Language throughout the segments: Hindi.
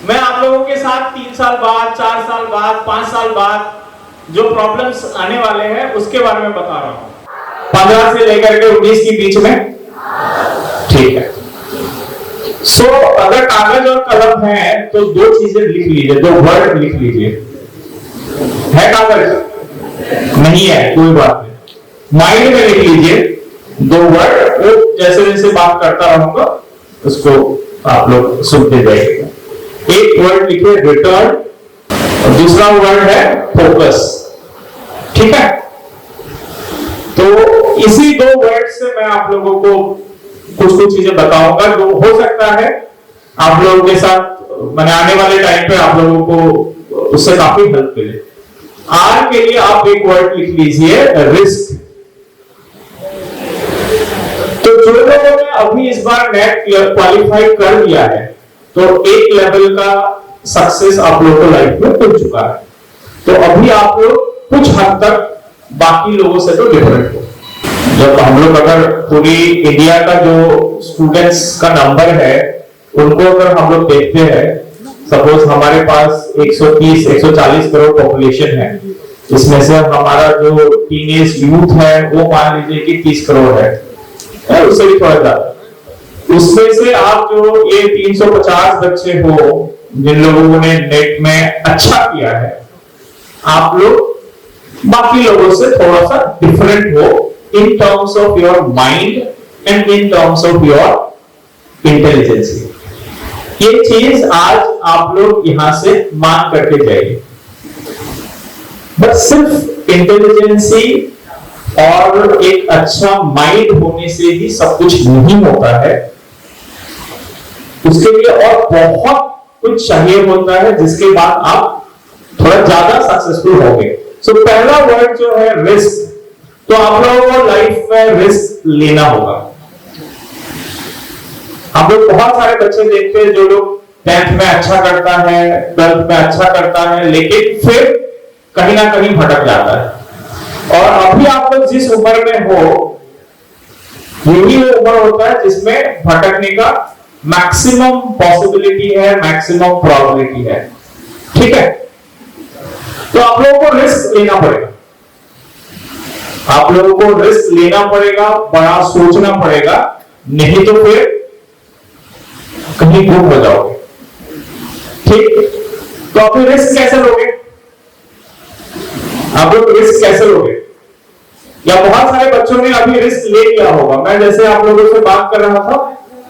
मैं आप लोगों के साथ 3 साल बाद, 4 साल बाद, 5 साल बाद जो प्रॉब्लम्स आने वाले हैं उसके बारे में बता रहा हूं। 15 से लेकर के 19 के बीच में, ठीक है। सो अगर कागज और कलम है तो दो चीजें लिख लीजिए, दो वर्ड लिख लीजिए। है कागज? नहीं है, कोई बात नहीं, माइंड में लिख लीजिए दो वर्ड। वो जैसे जैसे बात करता रहूंगा उसको आप लोग सुनते जाइएगा। एक वर्ड लिखिए रिटर्न और दूसरा वर्ड है फोकस, ठीक है। तो इसी दो वर्ड से मैं आप लोगों को कुछ कुछ चीजें बताऊंगा जो हो सकता है आप लोगों के साथ मैंने आने वाले टाइम पे आप लोगों को उससे काफी हेल्प मिले। आर के लिए आप एक वर्ड लिख लीजिए रिस्क। तो जो लोगों ने अभी इस बार नेट क्वालिफाई कर दिया है तो एक लेवल का सक्सेस आप लोगों को लाइफ में मिल चुका है। तो अभी आप लोग कुछ हद तक बाकी लोगों से तो डिफरेंट हो। जब हम लोग अगर पूरी इंडिया का जो स्टूडेंट्स का नंबर है उनको अगर हम लोग देखते हैं, सपोज हमारे पास 130-140 करोड़ पॉपुलेशन है, इसमें से हमारा जो टीनेज यूथ है वो मान लीजिए कि 30 करोड़ है, उससे भी थोड़ा ज्यादा। उसमें से आप जो ये 350 बच्चे हो जिन लोगों ने नेट में अच्छा किया है, आप लोग बाकी लोगों से थोड़ा सा डिफरेंट हो in terms of your mind and in terms of your intelligence। ये चीज आज आप लोग यहां से मान करके जाइए। बस सिर्फ इंटेलिजेंसी और एक अच्छा माइंड होने से ही सब कुछ नहीं होता है, उसके लिए और बहुत कुछ चाहिए होता है जिसके बाद आप थोड़ा ज्यादा सक्सेसफुल होंगे। सो पहला वर्ड जो है रिस्क। तो आप लोगों को लाइफ में रिस्क लेना होगा। हम लोग बहुत सारे बच्चे देखते हैं जो लोग 10th में अच्छा करता है, 12th में अच्छा करता है, लेकिन फिर कहीं ना कहीं भटक जाता है। और अभी आप लोग जिस उम्र में हो यही वो उम्र होता है जिसमें भटकने का मैक्सिमम पॉसिबिलिटी है, मैक्सिमम प्रोबेबिलिटी है, ठीक है। तो आप लोगों को रिस्क लेना पड़ेगा, आप लोगों को रिस्क लेना पड़ेगा, बड़ा सोचना पड़ेगा, नहीं तो फिर कहीं गुम हो जाओगे, ठीक। तो आप रिस्क कैसे लोगे? आप लोग रिस्क कैसे लोगे? या बहुत सारे बच्चों ने अभी रिस्क ले लिया होगा। मैं जैसे आप लोगों से बात कर रहा था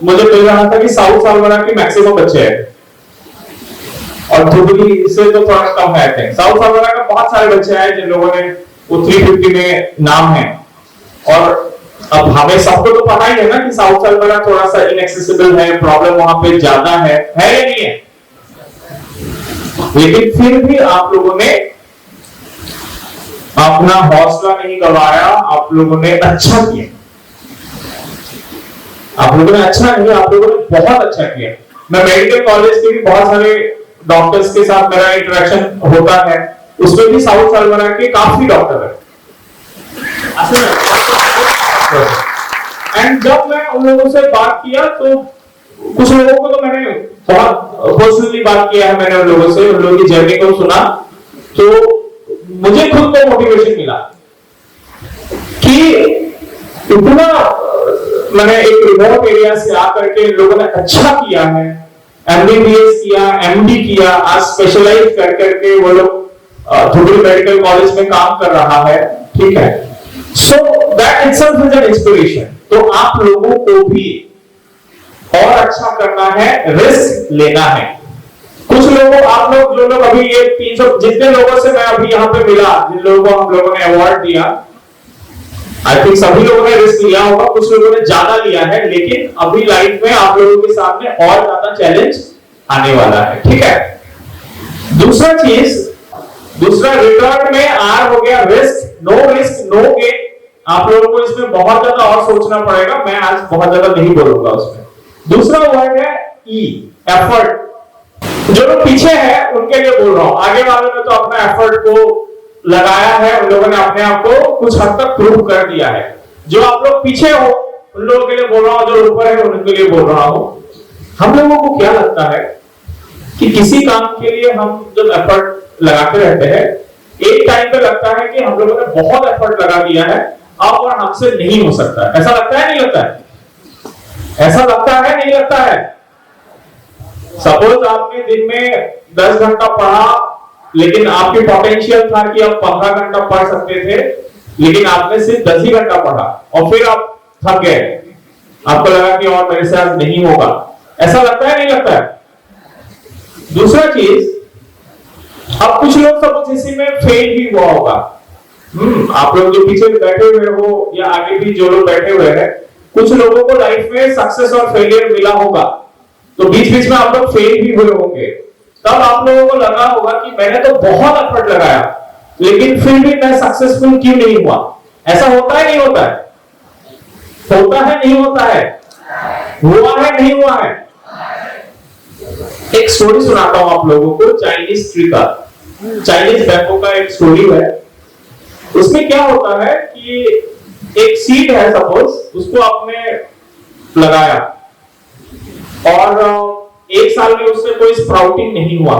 मुझे मिल रहा था कि साउथ सालवारा के मैक्सिमम बच्चे हैं और धुबरी से तो थोड़ा कम है। साउथ सालवारा का बहुत सारे बच्चे हैं जिन लोगों ने वो 350 में नाम है। और अब हमें सबको तो पता ही है ना कि साउथ सालवारा थोड़ा सा इनएक्सेसिबल है, प्रॉब्लम वहां पे ज्यादा है या नहीं है? लेकिन फिर भी आप लोगों ने अपना हौसला नहीं गवाया, आप लोगों ने अच्छा किया। आप लोगों ने अच्छा नहीं, आप लोगों ने बहुत अच्छा किया। मैं मेडिकल कॉलेज के भी बहुत सारे डॉक्टर्स के साथ मेरा इंटरेक्शन होता है, उसमें भी साउथ सालवारा के काफी डॉक्टर है। एंड जब मैं उन लोगों से बात किया तो कुछ लोगों को तो मैंने बहुत पर्सनली बात किया है, मैंने उन लोगों से, उन लोगों की जर्नी को सुना, तो मुझे खुद को मोटिवेशन मिला कि इतना मैंने एक रिमोट एरिया से आकर के लोगों ने अच्छा किया है, एमबीबीएस किया, एमडी किया, आज स्पेशलाइज कर करके वो लोग धुबरी मेडिकल कॉलेज में काम कर रहा है, ठीक है। So that itself is an inspiration. तो आप लोगों को भी और अच्छा करना है, रिस्क लेना है। कुछ लोगों, आप लोग जो लोग अभी ये 300 जितने लोगों से मैं अभी यहाँ पे मिला, जिन लोगों को हम लोगों ने अवार्ड दिया, आई थिंक सभी लोगों ने रिस्क लिया होगा, कुछ लोगों ने ज्यादा लिया है, लेकिन अभी लाइफ में आप लोगों के सामने और ज्यादा चैलेंज आने वाला है, ठीक है। दूसरा चीज, दूसरा रिटर्न में आर हो गया risk. No risk no gain. आप लोगों को इसमें बहुत ज्यादा और सोचना पड़ेगा, मैं आज बहुत ज्यादा नहीं बोलूंगा उसमें। दूसरा वर्ड है ई, एफर्ट। जो लोग पीछे हैं उनके लिए बोल रहा हूं, आगे वालों ने तो अपना एफर्ट को लगाया है, उन लोगों ने अपने आप को कुछ हद तक प्रूव कर दिया है। जो आप लोग पीछे हो उन लोगों के लिए बोल रहा हूं, जो ऊपर है उनके लिए बोल रहा हूं। हम लोगों को क्या लगता है कि किसी काम के लिए हम जब एफर्ट लगाते रहते हैं, एक टाइम पे लगता है कि हम लोगों ने बहुत एफर्ट लगा दिया है, अब और हमसे नहीं हो सकता। ऐसा लगता है नहीं लगता है? ऐसा लगता है नहीं लगता है? सपोज आपने दिन में 10 घंटा पढ़ा, लेकिन आपकी पोटेंशियल था कि आप 15 घंटा पढ़ सकते थे, लेकिन आपने सिर्फ 10 ही घंटा पढ़ा और फिर आप थक गए, आपको लगा कि और मेरे से आज नहीं होगा। ऐसा लगता है नहीं लगता है? दूसरा चीज, अब कुछ लोग सपोज इसी में फेल भी हुआ होगा। आप लोग जो पीछे बैठे हुए हो या आगे भी जो लोग बैठे हुए हैं, कुछ लोगों को लाइफ में सक्सेस और फेलियर मिला होगा, तो बीच बीच में आप लोग फेल भी हुए होंगे। तब आप लोगों को लगा होगा कि मैंने तो बहुत एफर्ट लगाया, लेकिन फिर भी मैं सक्सेसफुल क्यों नहीं हुआ। ऐसा होता है नहीं होता है? होता है नहीं होता है? हुआ है नहीं हुआ है? एक स्टोरी सुनाता हूं आप लोगों को, चाइनीज ट्री का, चाइनीज बैम्बू का एक स्टोरी है। उसमें क्या होता है कि एक सीड है, सपोज उसको आपने लगाया और एक साल में उससे कोई स्प्राउटिंग नहीं हुआ,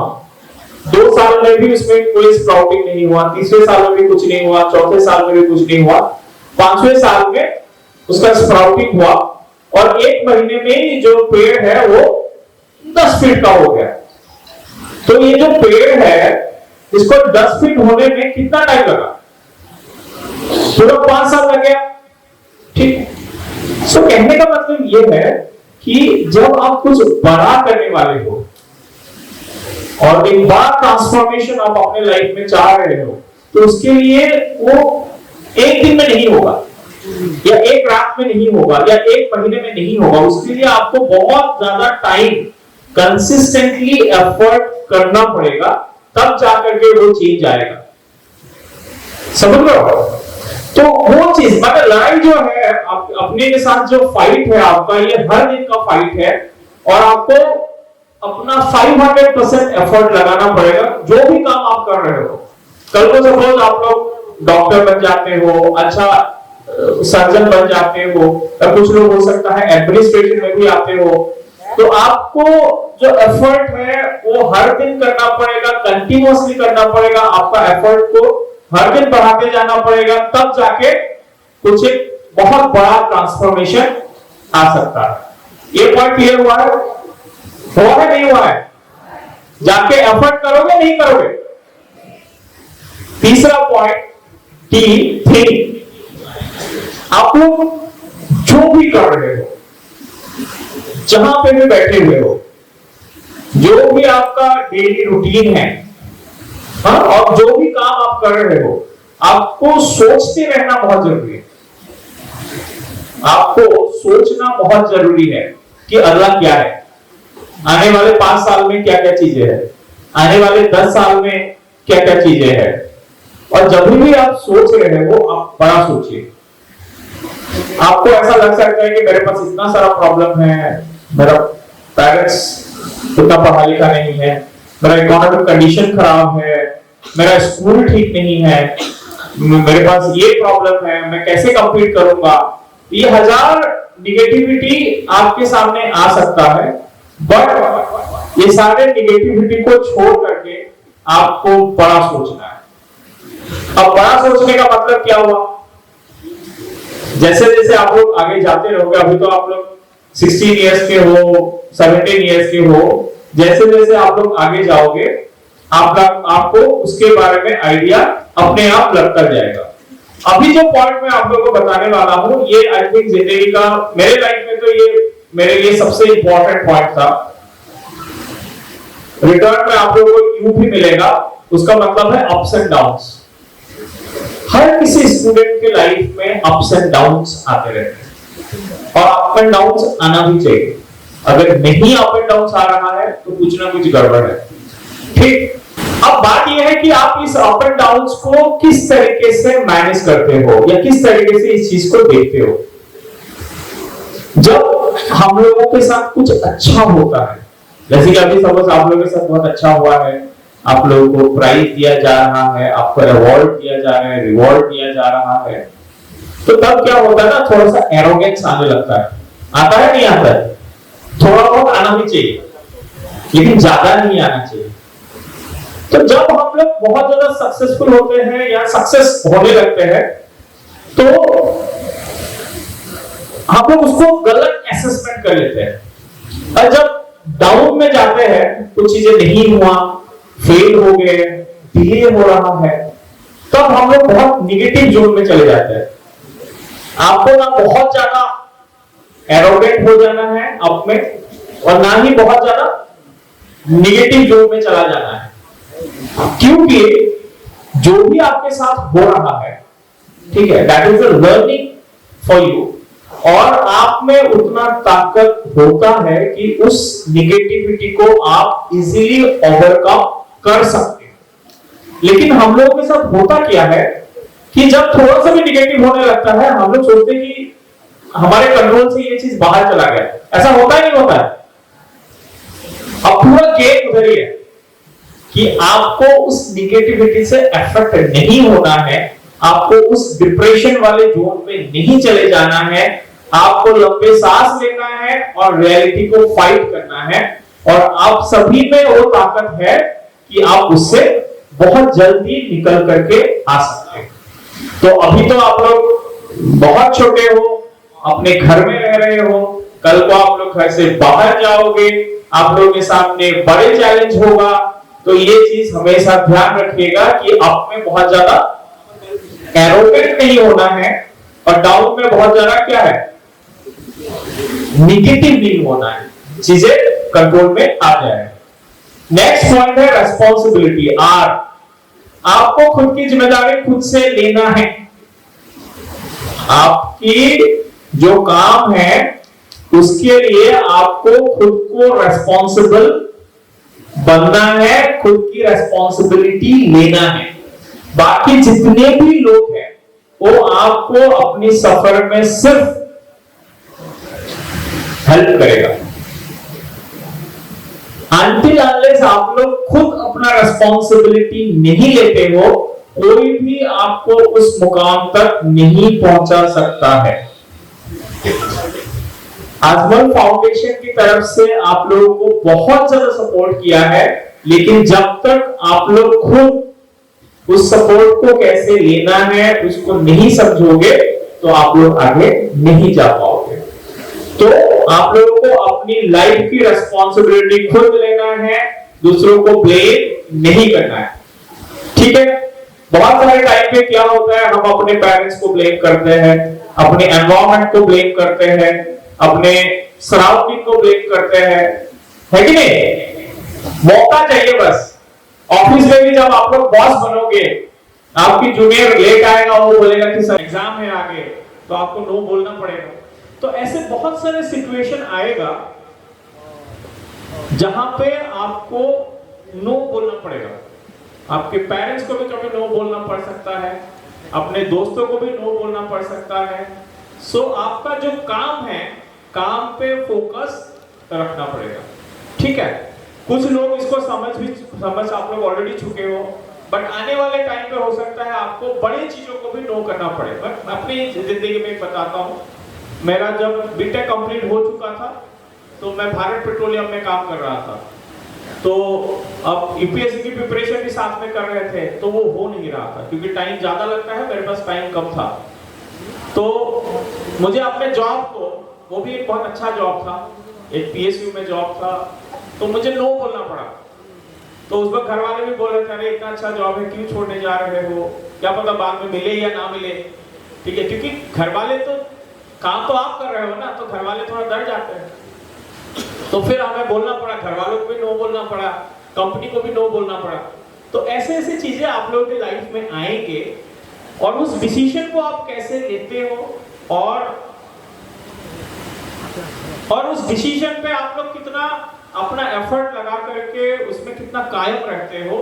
2 साल में भी उसमें कोई स्प्राउटिंग नहीं हुआ, तीसरे साल में भी कुछ नहीं हुआ, चौथे साल में भी कुछ नहीं हुआ, 5वें साल में उसका स्प्राउटिंग हुआ और 1 महीने में जो पेड़ है वो 10 फीट का हो गया। तो ये जो पेड़ है, इसको 10 फीट होने में कितना टाइम लगा? पूरा 5 साल लग गया। ठीक। सो कहने का मतलब ये है कि जब आप कुछ बड़ा करने वाले हो और एक बड़ा ट्रांसफॉर्मेशन आप अपने लाइफ में चाह रहे हो, तो उसके लिए वो एक दिन में नहीं होगा या एक रात में नहीं होगा या 1 महीने में नहीं होगा। उसके लिए आपको बहुत ज्यादा टाइम कंसिस्टेंटली एफर्ट करना पड़ेगा, तब जाकर के वो चेंज आएगा। समझ रहे हो? तो वो चीज मतलब लड़ाई जो है अपने के साथ, जो फाइट है आपका, ये हर दिन का फाइट है और आपको अपना 500% एफर्ट लगाना पड़ेगा जो भी काम आप कर रहे हो। कल को सपोज आप लोग डॉक्टर बन जाते हो, अच्छा सर्जन बन जाते हो, या कुछ लोग हो सकता है एडमिनिस्ट्रेशन में भी आते हो, तो आपको जो एफर्ट है वो हर दिन करना पड़ेगा, कंटिन्यूअसली करना पड़ेगा। आपका एफर्ट को हर दिन बढ़ाते जाना पड़ेगा, तब जाके कुछ एक बहुत बड़ा ट्रांसफॉर्मेशन आ सकता है। ये पॉइंट क्लियर हुआ है? हुआ है नहीं हुआ है? जाके एफर्ट करोगे नहीं करोगे? तीसरा पॉइंट, थिंक। आप लोग जो भी कर रहे हो, जहां पे भी बैठे हुए हो, जो भी आपका डेली रूटीन है, हाँ, और जो भी काम आप कर रहे हो, आपको सोचते रहना बहुत जरूरी है। आपको सोचना बहुत जरूरी है कि अगला क्या है, आने वाले 5 साल में क्या क्या चीजें हैं, आने वाले 10 साल में क्या क्या चीजें हैं। और जब भी आप सोच रहे हो, आप बड़ा सोचिए। आपको ऐसा लग सकता है कि मेरे पास इतना सारा प्रॉब्लम है, मेरा पेरेंट्स उतना पढ़ा लिखा नहीं है, मेरा इकोनॉमिक कंडीशन खराब है, मेरा स्कूल ठीक नहीं है, मेरे पास ये प्रॉब्लम है, मैं कैसे कंप्लीट करूंगा। ये 1000 निगेटिविटी आपके सामने आ सकता है, बट ये सारे निगेटिविटी को छोड़ करके आपको बड़ा सोचना है। अब बड़ा सोचने का मतलब क्या हुआ? जैसे जैसे आप लोग आगे जाते रहोगे, अभी तो आप लोग 16 इयर्स के हो, 17 इयर्स के हो, जैसे जैसे आप लोग आगे जाओगे, आपको उसके बारे में आइडिया अपने आप लगता जाएगा। अभी जो पॉइंट मैं आप लोगों को बताने वाला हूं, ये आई थिंक जिंदगी का, मेरे लाइफ में तो ये मेरे लिए सबसे इंपॉर्टेंट पॉइंट था। रिटर्न में आप लोगों को यू भी मिलेगा, उसका मतलब है अप्स एंड डाउन्स। हर किसी स्टूडेंट के लाइफ में अप्स एंड डाउन्स आते रहते हैं और अप एंड डाउन्स आना भी चाहिए। अगर नहीं अप एंड डाउन्स आ रहा है तो कुछ ना कुछ गड़बड़ है। ठीक। अब बात यह है कि आप इस अप एंड डाउन्स को किस तरीके से मैनेज करते हो या किस तरीके से इस चीज को देखते हो। जब हम लोगों के साथ कुछ अच्छा होता है, जैसे कि अभी सपोज आप लोगों के साथ बहुत अच्छा हुआ है, आप लोगों को प्राइज दिया जा रहा है, आपको अवार्ड दिया जा रहा है, रिवॉर्ड दिया जा रहा है, तो तब क्या होता है ना, थोड़ा सा एरोगेंस आने लगता है। आता है नहीं आता है? थोड़ा बहुत आना भी चाहिए। लेकिन ज्यादा नहीं आना चाहिए। तो जब हम लोग बहुत ज्यादा सक्सेसफुल होते हैं या सक्सेस होने लगते हैं तो हम लोग उसको गलत असेसमेंट कर लेते हैं, और जब डाउन में जाते हैं, कुछ चीजें नहीं हुआ, फेल हो गए, डिले हो रहा है, तब हम लोग बहुत निगेटिव जोन में चले जाते हैं। आपको ना बहुत ज्यादा एरोगेंट हो जाना है अप में, और ना ही बहुत ज्यादा निगेटिव जोन में चला जाना है, क्योंकि जो भी आपके साथ हो रहा है, ठीक है, that is a learning for you, और आप में उतना ताकत होता है कि उस निगेटिविटी को आप इजीली ओवरकम कर सकते हैं। लेकिन हम लोगों के साथ होता क्या है कि जब थोड़ा सा भी निगेटिव होने लगता है, हम लोग सोचते हैं कि हमारे कंट्रोल से ये चीज बाहर चला गया। ऐसा होता ही नहीं होता है। अब पूरा गेम उधर ही है कि आपको उस निगेटिविटी से अफेक्ट नहीं होना है, आपको उस डिप्रेशन वाले जोन में नहीं चले जाना है, आपको लंबे सांस लेना है और रियलिटी को फाइट करना है, और आप सभी में वो ताकत है कि आप उससे बहुत जल्दी निकल करके आ सकते हैं। तो अभी तो आप लोग बहुत छोटे हो, अपने घर में रह रहे हो, कल को आप लोग घर से बाहर जाओगे, आप लोगों के सामने बड़े चैलेंज होगा। तो ये चीज हमेशा ध्यान रखिएगा कि आप में बहुत ज्यादा एरोगेंट नहीं होना है, और डाउन में बहुत ज्यादा क्या है, निगेटिव नहीं होना है, चीजें कंट्रोल में आ जाए। नेक्स्ट पॉइंट है रेस्पॉन्सिबिलिटी, आर। आपको खुद की जिम्मेदारी खुद से लेना है। आपकी जो काम है उसके लिए आपको खुद को रेस्पॉन्सिबल बनना है, खुद की रेस्पॉन्सिबिलिटी लेना है। बाकी जितने भी लोग हैं वो आपको अपनी सफर में सिर्फ हेल्प करेगा। अनटिल अनलेस आप लोग खुद अपना रेस्पॉन्सिबिलिटी नहीं लेते हो, कोई भी आपको उस मुकाम तक नहीं पहुंचा सकता है। अजमल फाउंडेशन की तरफ से आप लोगों को बहुत ज्यादा सपोर्ट किया है, लेकिन जब तक आप लोग खुद उस सपोर्ट को कैसे लेना है उसको नहीं समझोगे तो आप लोग आगे नहीं जा पाओगे। तो आप लोगों को अपनी लाइफ की रेस्पॉन्सिबिलिटी खुद लेना है, दूसरों को ब्लेम नहीं करना है, ठीक है। बहुत सारे टाइम पे क्या होता है, हम अपने पेरेंट्स को ब्लेम करते हैं, अपने एनवायरनमेंट को ब्लेम करते हैं, अपने सराउंडिंग को ब्लेम करते हैं, है कि नहीं। मौका चाहिए बस। ऑफिस में भी जब आप लोग बॉस बनोगे, आपकी जूनियर लेट आएगा, वो बोलेगा कि सर एग्जाम है आगे, तो आपको नो बोलना पड़ेगा। तो ऐसे बहुत सारे सिचुएशन आएगा जहां पे आपको नो बोलना पड़ेगा। आपके पेरेंट्स को भी कभी नो बोलना पड़ सकता है, अपने दोस्तों को भी नो बोलना पड़ सकता है। सो आपका जो काम है, काम पे फोकस रखना पड़ेगा, ठीक है। कुछ लोग इसको समझ आप लोग ऑलरेडी चुके हो, बट आने वाले टाइम पे हो सकता है आपको बड़ी चीजों को भी नो करना पड़े। बट अपनी जिंदगी में बताता हूँ, मेरा जब बीटेक कंप्लीट हो चुका था तो मैं भारत पेट्रोलियम में काम कर रहा था। तो अब यूपीएससी की प्रिपरेशन भी साथ में कर रहे थे, तो वो हो नहीं रहा था क्योंकि टाइम ज्यादा लगता है, मेरे पास टाइम कम था। तो मुझे अपने जॉब को, वो भी एक बहुत अच्छा जॉब था, एक पीएसयू में जॉब था, तो मुझे नो बोलना पड़ा। तो उस वक्त घर वाले भी बोल रहे थे, अरे इतना अच्छा जॉब है क्यों छोड़ने जा रहे हो, क्या पता बाद में मिले या ना मिले, ठीक है। क्योंकि घर वाले तो काम तो आप कर रहे हो ना, तो घर वाले थोड़ा डर जाते हैं। तो फिर हमें बोलना पड़ा, घर वालों को भी नो बोलना पड़ा, कंपनी को भी नो बोलना पड़ा। तो ऐसे ऐसे चीजें आप लोगों की लाइफ में आएंगे, और उस डिसीजन को आप कैसे लेते हो और उस डिसीजन पे आप लोग कितना अपना एफर्ट लगा करके उसमें कितना कायम रहते हो,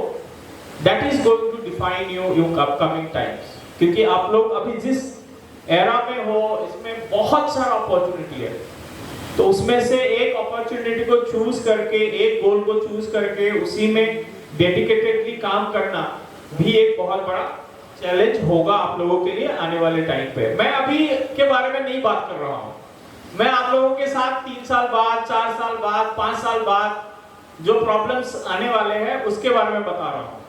that is going to define your upcoming times. क्योंकि आप लोग अभी जिस एरा में हो, इसमें बहुत सारा अपॉर्चुनिटी है, तो उसमें से एक अपॉर्चुनिटी को चूज करके, एक गोल को चूज करके उसी में डेडिकेटेडली काम करना भी एक बहुत बड़ा चैलेंज होगा आप लोगों के लिए आने वाले टाइम पे। मैं अभी के बारे में नहीं बात कर रहा हूँ, मैं आप लोगों के साथ 3 साल बाद, 4 साल बाद, 5 साल बाद जो प्रॉब्लम्स आने वाले हैं उसके बारे में बता रहा हूँ।